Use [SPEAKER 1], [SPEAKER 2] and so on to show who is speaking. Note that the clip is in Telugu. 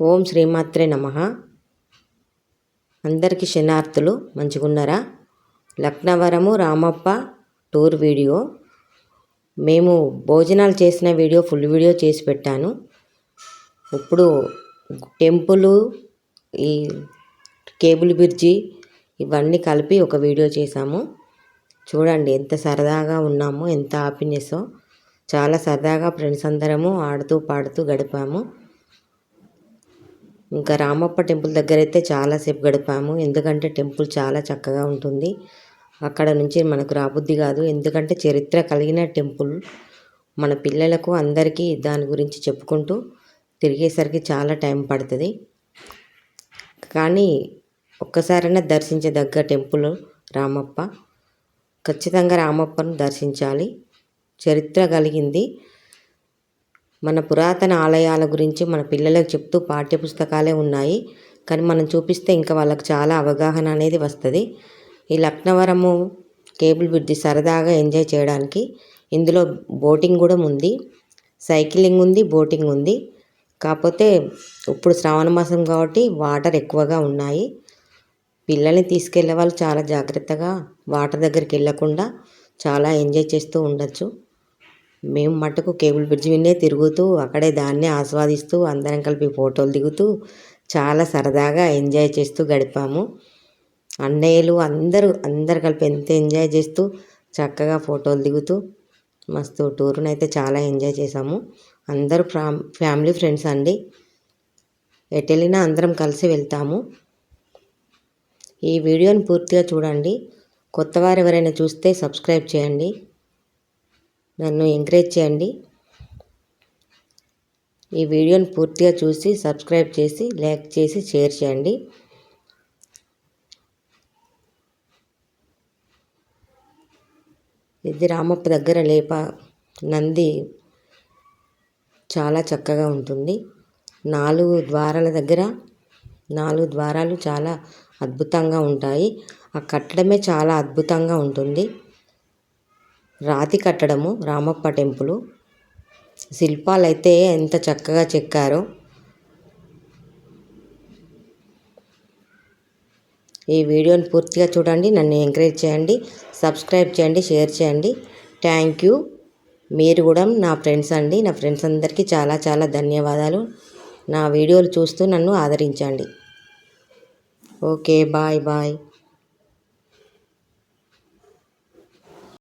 [SPEAKER 1] ఓం శ్రీమాత్రే నమః. అందరికీ శనార్థులు. మంచిగున్నారా? Laknavaram Ramappa tour video. మేము భోజనాలు చేసిన వీడియో ఫుల్ వీడియో చేసి పెట్టాను. ఇప్పుడు టెంపుల్, ఈ కేబుల్ బ్రిడ్జి ఇవన్నీ కలిపి ఒక వీడియో చేశాము. చూడండి ఎంత సరదాగా ఉన్నామో, ఎంత హ్యాపీనెస్సో. చాలా సరదాగా ఫ్రెండ్స్ అందరము ఆడుతూ పాడుతూ గడిపాము. ఇంకా రామప్ప టెంపుల్ దగ్గర అయితే చాలాసేపు గడిపాము. ఎందుకంటే టెంపుల్ చాలా చక్కగా ఉంటుంది. అక్కడ నుంచి మనకు రాబుద్ది కాదు. ఎందుకంటే చరిత్ర కలిగిన టెంపుల్. మన పిల్లలకు అందరికీ దాని గురించి చెప్పుకుంటూ తిరిగేసరికి చాలా టైం పడుతుంది. కానీ ఒక్కసారైనా దర్శించదగ్గ టెంపుల్ రామప్ప. ఖచ్చితంగా రామప్పను దర్శించాలి. చరిత్ర కలిగింది. మన పురాతన ఆలయాల గురించి మన పిల్లలకు చెప్తూ పాఠ్యపుస్తకాలే ఉన్నాయి. కానీ మనం చూపిస్తే ఇంకా వాళ్ళకి చాలా అవగాహన అనేది వస్తుంది. ఈ లక్నవరము కేబుల్ బ్రిడ్జి సరదాగా ఎంజాయ్ చేయడానికి ఇందులో బోటింగ్ కూడా ఉంది, సైక్లింగ్ ఉంది, బోటింగ్ ఉంది. కాకపోతే ఇప్పుడు శ్రావణ మాసం కాబట్టి వాటర్ ఎక్కువగా ఉన్నాయి. పిల్లల్ని తీసుకెళ్లే వాళ్ళు చాలా జాగ్రత్తగా వాటర్ దగ్గరికి వెళ్ళకుండా చాలా ఎంజాయ్ చేస్తూ ఉండొచ్చు. మేము మట్టుకు కేబుల్ బ్రిడ్జి విన్నే తిరుగుతూ అక్కడే దాన్నే ఆస్వాదిస్తూ అందరం కలిపి ఫోటోలు దిగుతూ చాలా సరదాగా ఎంజాయ్ చేస్తూ గడిపాము. అన్నయ్యలు అందరు కలిపి ఎంత ఎంజాయ్ చేస్తూ చక్కగా ఫోటోలు దిగుతూ మస్తు టూర్ని అయితే చాలా ఎంజాయ్ చేసాము. అందరూ ఫ్యామిలీ ఫ్రెండ్స్ అండి. ఎటు వెళ్ళినా అందరం కలిసి వెళ్తాము. ఈ వీడియోని పూర్తిగా చూడండి. కొత్తవారు ఎవరైనా చూస్తే సబ్స్క్రైబ్ చేయండి, నన్ను ఎంకరేజ్ చేయండి. ఈ వీడియోని పూర్తిగా చూసి సబ్స్క్రైబ్ చేసి లైక్ చేసి షేర్ చేయండి. ఇది రామప్ప దగ్గర లేప నంది చాలా చక్కగా ఉంటుంది. 4 ద్వారాల దగ్గర 4 ద్వారాలు చాలా అద్భుతంగా ఉంటాయి. ఆ కట్టడమే చాలా అద్భుతంగా ఉంటుంది. రాతి కట్టడము రామప్ప టెంపుల్. శిల్పాలు అయితే ఎంత చక్కగా చెక్కారో. ఈ వీడియోని పూర్తిగా చూడండి, నన్ను ఎంకరేజ్ చేయండి, సబ్స్క్రైబ్ చేయండి, షేర్ చేయండి. Thank you. మీరు కూడా నా ఫ్రెండ్స్ అండి. నా ఫ్రెండ్స్ అందరికీ చాలా చాలా ధన్యవాదాలు. నా వీడియోలు చూస్తూ నన్ను ఆదరించండి. Okay, bye bye.